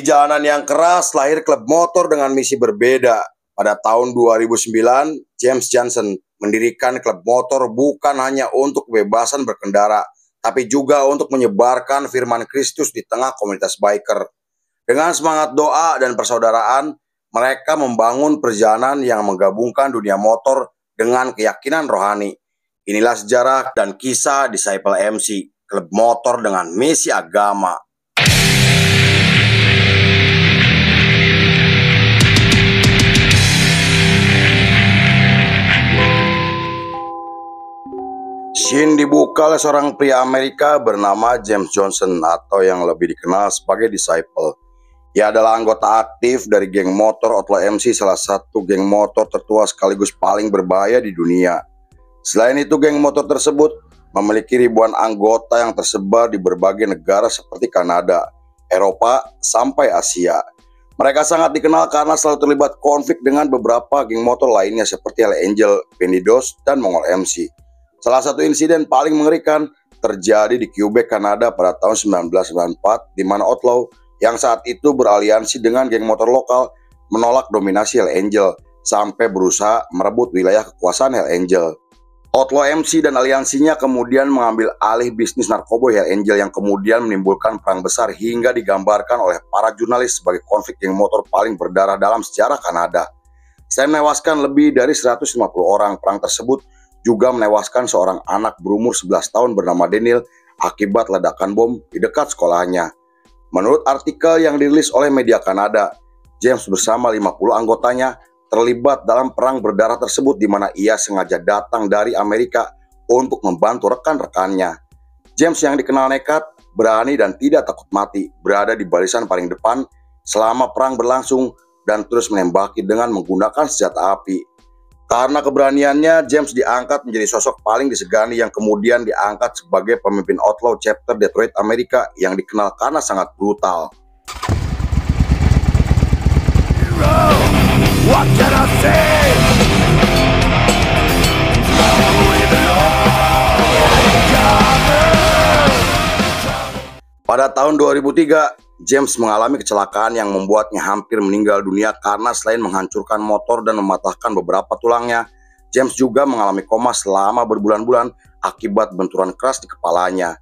jalanan yang keras, lahir klub motor dengan misi berbeda. Pada tahun 2009, James Johnson mendirikan klub motor bukan hanya untuk kebebasan berkendara, tapi juga untuk menyebarkan firman Kristus di tengah komunitas biker. Dengan semangat doa dan persaudaraan, mereka membangun perjalanan yang menggabungkan dunia motor dengan keyakinan rohani. Inilah sejarah dan kisah Disciple MC, klub motor dengan misi agama. Scene dibuka oleh seorang pria Amerika bernama James Johnson atau yang lebih dikenal sebagai Disciple. Ia adalah anggota aktif dari geng motor Outlaw MC, salah satu geng motor tertua sekaligus paling berbahaya di dunia. Selain itu, geng motor tersebut memiliki ribuan anggota yang tersebar di berbagai negara seperti Kanada, Eropa, sampai Asia. Mereka sangat dikenal karena selalu terlibat konflik dengan beberapa geng motor lainnya seperti Hell Angel, Bandidos, dan Mongol MC. Salah satu insiden paling mengerikan terjadi di Quebec, Kanada pada tahun 1994, di mana Outlaw yang saat itu beraliansi dengan geng motor lokal menolak dominasi Hell Angel sampai berusaha merebut wilayah kekuasaan Hell Angel. Outlaw MC dan aliansinya kemudian mengambil alih bisnis narkoba Hell Angel yang kemudian menimbulkan perang besar hingga digambarkan oleh para jurnalis sebagai konflik geng motor paling berdarah dalam sejarah Kanada. Selain menewaskan lebih dari 150 orang, perang tersebut juga menewaskan seorang anak berumur 11 tahun bernama Daniel akibat ledakan bom di dekat sekolahnya. Menurut artikel yang dirilis oleh media Kanada, James bersama 50 anggotanya terlibat dalam perang berdarah tersebut di mana ia sengaja datang dari Amerika untuk membantu rekan-rekannya. James yang dikenal nekat, berani dan tidak takut mati berada di barisan paling depan selama perang berlangsung dan terus menembaki dengan menggunakan senjata api. Karena keberaniannya, James diangkat menjadi sosok paling disegani yang kemudian diangkat sebagai pemimpin Outlaw chapter Detroit, Amerika yang dikenal karena sangat brutal. Pada tahun 2003, James mengalami kecelakaan yang membuatnya hampir meninggal dunia karena selain menghancurkan motor dan mematahkan beberapa tulangnya, James juga mengalami koma selama berbulan-bulan akibat benturan keras di kepalanya.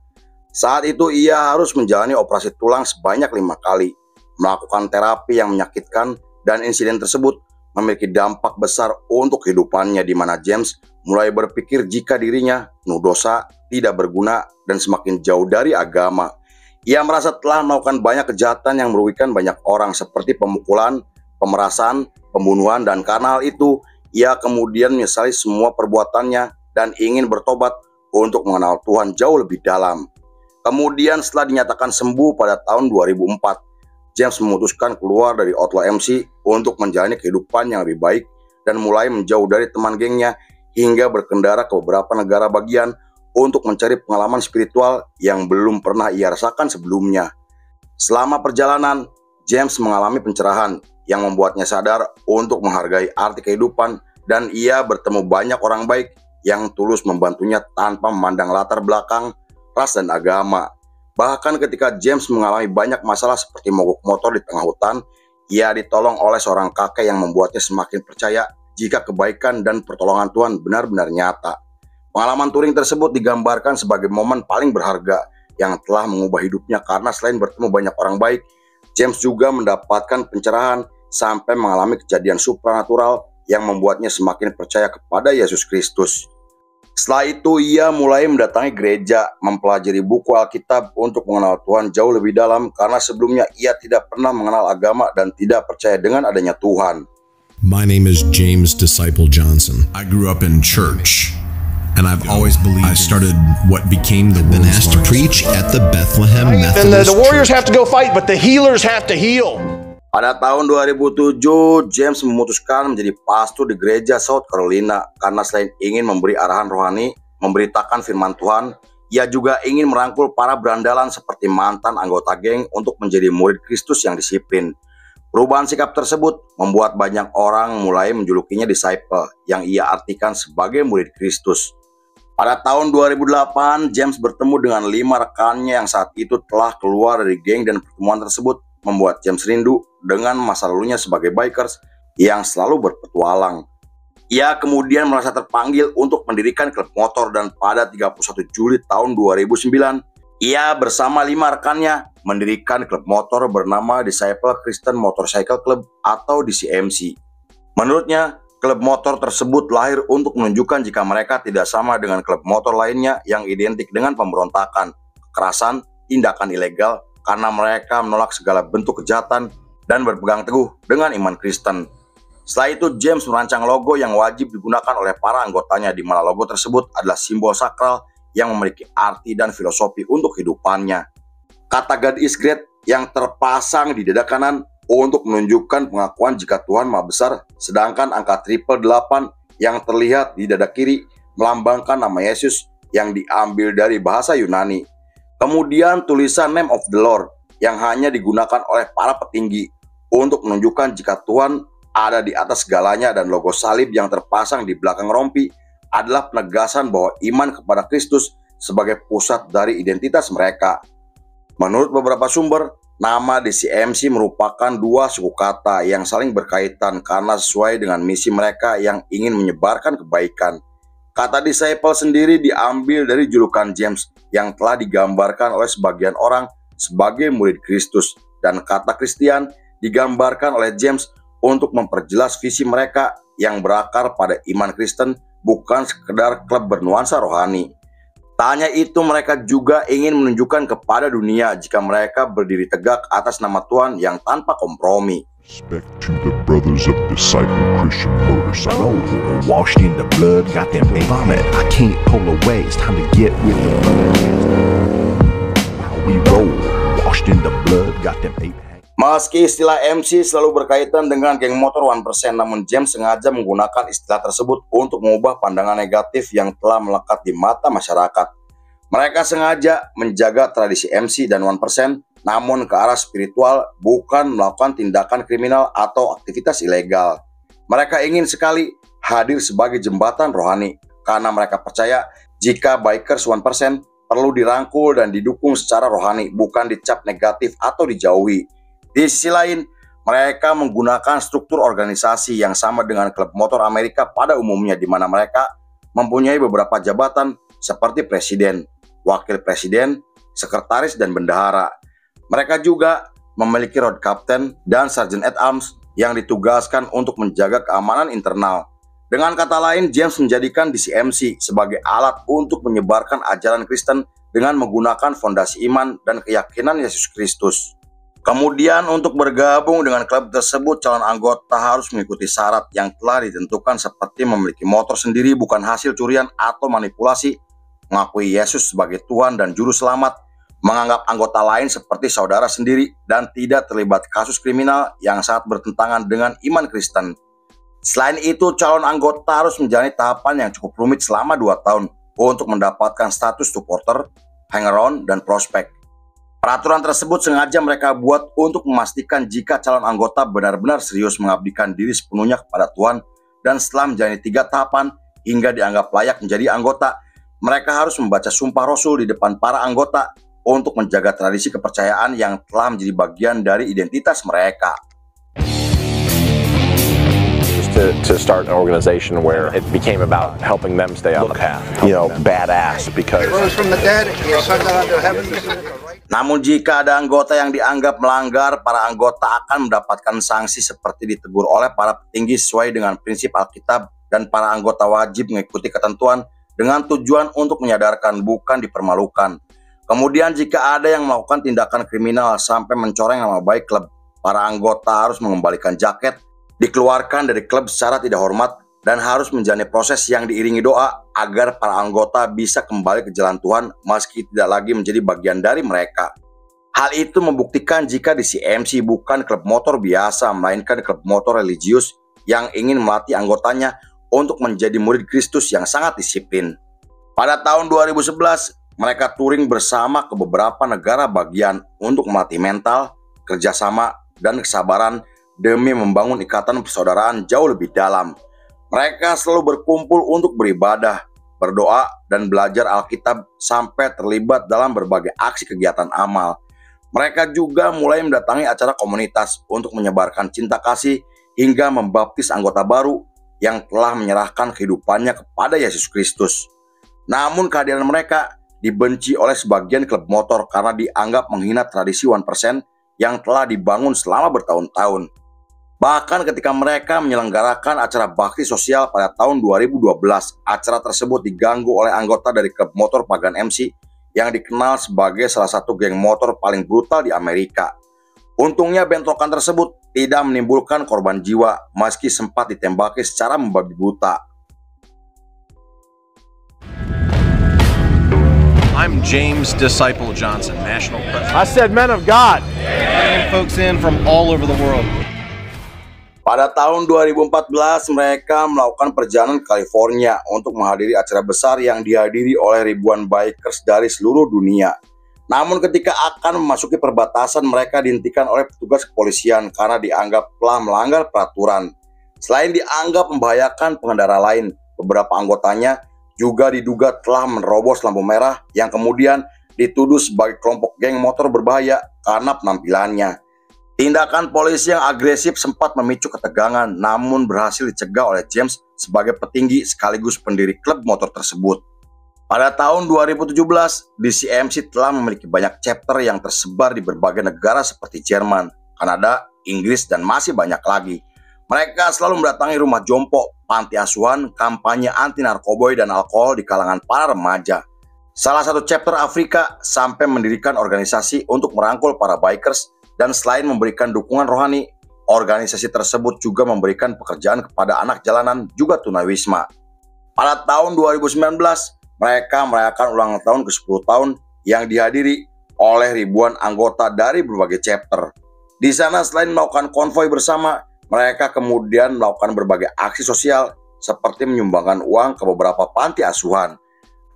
Saat itu ia harus menjalani operasi tulang sebanyak 5 kali, melakukan terapi yang menyakitkan, dan insiden tersebut memiliki dampak besar untuk kehidupannya di mana James mulai berpikir jika dirinya penuh dosa, tidak berguna, dan semakin jauh dari agama. Ia merasa telah melakukan banyak kejahatan yang merugikan banyak orang seperti pemukulan, pemerasan, pembunuhan, dan karena hal itu ia kemudian menyesali semua perbuatannya dan ingin bertobat untuk mengenal Tuhan jauh lebih dalam. Kemudian setelah dinyatakan sembuh pada tahun 2004, James memutuskan keluar dari Outlaw MC untuk menjalani kehidupan yang lebih baik dan mulai menjauh dari teman gengnya hingga berkendara ke beberapa negara bagian untuk mencari pengalaman spiritual yang belum pernah ia rasakan sebelumnya. Selama perjalanan, James mengalami pencerahan yang membuatnya sadar untuk menghargai arti kehidupan dan ia bertemu banyak orang baik yang tulus membantunya tanpa memandang latar belakang, ras, dan agama. Bahkan ketika James mengalami banyak masalah seperti mogok motor di tengah hutan, ia ditolong oleh seorang kakek yang membuatnya semakin percaya jika kebaikan dan pertolongan Tuhan benar-benar nyata. Pengalaman touring tersebut digambarkan sebagai momen paling berharga yang telah mengubah hidupnya karena selain bertemu banyak orang baik, James juga mendapatkan pencerahan sampai mengalami kejadian supranatural yang membuatnya semakin percaya kepada Yesus Kristus. Setelah itu ia mulai mendatangi gereja, mempelajari buku Alkitab untuk mengenal Tuhan jauh lebih dalam karena sebelumnya ia tidak pernah mengenal agama dan tidak percaya dengan adanya Tuhan. My name is James Disciple Johnson. I grew up in church. And I've always believed I started what became the world's been asked to preach at the Bethlehem Methodist And the warriors Church. have to go fight, but the healers have to heal. Pada tahun 2007, James memutuskan menjadi pastor di gereja South Carolina karena selain ingin memberi arahan rohani, memberitakan firman Tuhan, ia juga ingin merangkul para berandalan seperti mantan anggota geng untuk menjadi murid Kristus yang disiplin. Perubahan sikap tersebut membuat banyak orang mulai menjulukinya disciple yang ia artikan sebagai murid Kristus. Pada tahun 2008, James bertemu dengan 5 rekannya yang saat itu telah keluar dari geng dan pertemuan tersebut membuat James rindu dengan masa lalunya sebagai bikers yang selalu berpetualang. Ia kemudian merasa terpanggil untuk mendirikan klub motor dan pada 31 Juli tahun 2009, ia bersama 5 rekannya mendirikan klub motor bernama Disciple Christian Motorcycle Club atau DCMC. Menurutnya, klub motor tersebut lahir untuk menunjukkan jika mereka tidak sama dengan klub motor lainnya yang identik dengan pemberontakan, kekerasan, tindakan ilegal karena mereka menolak segala bentuk kejahatan dan berpegang teguh dengan iman Kristen. Setelah itu, James merancang logo yang wajib digunakan oleh para anggotanya, di mana logo tersebut adalah simbol sakral yang memiliki arti dan filosofi untuk hidupannya. Kata God is great yang terpasang di dada kanan untuk menunjukkan pengakuan jika Tuhan Maha Besar, sedangkan angka 888 yang terlihat di dada kiri melambangkan nama Yesus yang diambil dari bahasa Yunani. Kemudian tulisan Name of the Lord yang hanya digunakan oleh para petinggi untuk menunjukkan jika Tuhan ada di atas segalanya, dan logo salib yang terpasang di belakang rompi adalah penegasan bahwa iman kepada Kristus sebagai pusat dari identitas mereka. Menurut beberapa sumber, nama DCMC merupakan dua suku kata yang saling berkaitan karena sesuai dengan misi mereka yang ingin menyebarkan kebaikan. Kata disciple sendiri diambil dari julukan James yang telah digambarkan oleh sebagian orang sebagai murid Kristus, dan kata Kristian digambarkan oleh James untuk memperjelas visi mereka yang berakar pada iman Kristen, bukan sekedar klub bernuansa rohani. Tak hanya itu, mereka juga ingin menunjukkan kepada dunia jika mereka berdiri tegak atas nama Tuhan yang tanpa kompromi. Respect to the brothers of Disciple Christian Motorcycle. Washed in the blood, got them vomit. I can't pull away, it's time to get with the blood. How we roll, washed in the blood, got them ape. Meski istilah MC selalu berkaitan dengan geng motor 1%, namun James sengaja menggunakan istilah tersebut untuk mengubah pandangan negatif yang telah melekat di mata masyarakat. Mereka sengaja menjaga tradisi MC dan 1%, namun ke arah spiritual, bukan melakukan tindakan kriminal atau aktivitas ilegal. Mereka ingin sekali hadir sebagai jembatan rohani, karena mereka percaya jika bikers 1% perlu dirangkul dan didukung secara rohani, bukan dicap negatif atau dijauhi. Di sisi lain, mereka menggunakan struktur organisasi yang sama dengan klub motor Amerika pada umumnya, di mana mereka mempunyai beberapa jabatan seperti presiden, wakil presiden, sekretaris, dan bendahara. Mereka juga memiliki road captain dan sergeant at arms yang ditugaskan untuk menjaga keamanan internal. Dengan kata lain, James menjadikan DCMC sebagai alat untuk menyebarkan ajaran Kristen dengan menggunakan fondasi iman dan keyakinan Yesus Kristus. Kemudian untuk bergabung dengan klub tersebut, calon anggota harus mengikuti syarat yang telah ditentukan seperti memiliki motor sendiri bukan hasil curian atau manipulasi, mengakui Yesus sebagai Tuhan dan Juru Selamat, menganggap anggota lain seperti saudara sendiri, dan tidak terlibat kasus kriminal yang sangat bertentangan dengan iman Kristen. Selain itu, calon anggota harus menjalani tahapan yang cukup rumit selama 2 tahun untuk mendapatkan status supporter, hangaround, dan prospek. Peraturan tersebut sengaja mereka buat untuk memastikan jika calon anggota benar-benar serius mengabdikan diri sepenuhnya kepada Tuhan, dan setelah menjalani 3 tahapan hingga dianggap layak menjadi anggota, mereka harus membaca sumpah Rasul di depan para anggota untuk menjaga tradisi kepercayaan yang telah menjadi bagian dari identitas mereka. To start an organization where it became about helping them stay on the path, badass because. Namun jika ada anggota yang dianggap melanggar, para anggota akan mendapatkan sanksi seperti ditegur oleh para petinggi sesuai dengan prinsip Alkitab, dan para anggota wajib mengikuti ketentuan dengan tujuan untuk menyadarkan, bukan dipermalukan. Kemudian jika ada yang melakukan tindakan kriminal sampai mencoreng nama baik klub, para anggota harus mengembalikan jaket, dikeluarkan dari klub secara tidak hormat, dan harus menjalani proses yang diiringi doa agar para anggota bisa kembali ke jalan Tuhan meski tidak lagi menjadi bagian dari mereka. Hal itu membuktikan jika DCMC bukan klub motor biasa, melainkan klub motor religius yang ingin melatih anggotanya untuk menjadi murid Kristus yang sangat disiplin. Pada tahun 2011, mereka touring bersama ke beberapa negara bagian untuk melatih mental, kerjasama, dan kesabaran demi membangun ikatan persaudaraan jauh lebih dalam. Mereka selalu berkumpul untuk beribadah, berdoa, dan belajar Alkitab sampai terlibat dalam berbagai aksi kegiatan amal. Mereka juga mulai mendatangi acara komunitas untuk menyebarkan cinta kasih hingga membaptis anggota baru yang telah menyerahkan kehidupannya kepada Yesus Kristus. Namun kehadiran mereka dibenci oleh sebagian klub motor karena dianggap menghina tradisi 1% yang telah dibangun selama bertahun-tahun. Bahkan ketika mereka menyelenggarakan acara bakti sosial pada tahun 2012, acara tersebut diganggu oleh anggota dari klub motor Pagan MC yang dikenal sebagai salah satu geng motor paling brutal di Amerika. Untungnya bentrokan tersebut tidak menimbulkan korban jiwa meski sempat ditembaki secara membabi buta. I'm James Disciple Johnson, National President. I said men of God. Bringing folks in from all over the world. Pada tahun 2014, mereka melakukan perjalanan ke California untuk menghadiri acara besar yang dihadiri oleh ribuan bikers dari seluruh dunia. Namun ketika akan memasuki perbatasan, mereka dihentikan oleh petugas kepolisian karena dianggap telah melanggar peraturan. Selain dianggap membahayakan pengendara lain, beberapa anggotanya juga diduga telah menerobos lampu merah yang kemudian dituduh sebagai kelompok geng motor berbahaya karena penampilannya. Tindakan polisi yang agresif sempat memicu ketegangan, namun berhasil dicegah oleh James sebagai petinggi sekaligus pendiri klub motor tersebut. Pada tahun 2017, DCMC telah memiliki banyak chapter yang tersebar di berbagai negara seperti Jerman, Kanada, Inggris, dan masih banyak lagi. Mereka selalu mendatangi rumah jompo, panti asuhan, kampanye anti narkoboy dan alkohol di kalangan para remaja. Salah satu chapter Afrika sampai mendirikan organisasi untuk merangkul para bikers. Dan selain memberikan dukungan rohani, organisasi tersebut juga memberikan pekerjaan kepada anak jalanan juga tunawisma. Pada tahun 2019, mereka merayakan ulang tahun ke-10 tahun yang dihadiri oleh ribuan anggota dari berbagai chapter. Di sana selain melakukan konvoi bersama, mereka kemudian melakukan berbagai aksi sosial seperti menyumbangkan uang ke beberapa panti asuhan.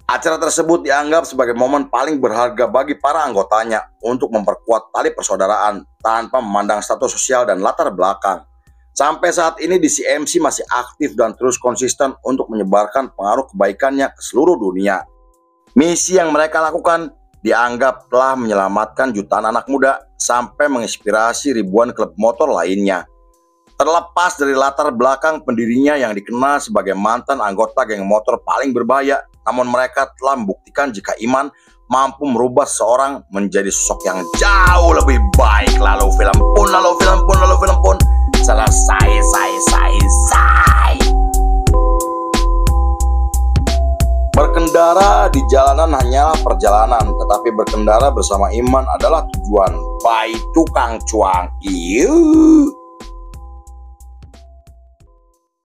Acara tersebut dianggap sebagai momen paling berharga bagi para anggotanya untuk memperkuat tali persaudaraan tanpa memandang status sosial dan latar belakang. Sampai saat ini DCMC masih aktif dan terus konsisten untuk menyebarkan pengaruh kebaikannya ke seluruh dunia. Misi yang mereka lakukan dianggap telah menyelamatkan jutaan anak muda sampai menginspirasi ribuan klub motor lainnya. Terlepas dari latar belakang pendirinya yang dikenal sebagai mantan anggota geng motor paling berbahaya, namun mereka telah membuktikan jika iman mampu merubah seseorang menjadi sosok yang jauh lebih baik. Lalu film pun selesai. Berkendara di jalanan hanyalah perjalanan, tetapi berkendara bersama iman adalah tujuan. Bye tukang cuang.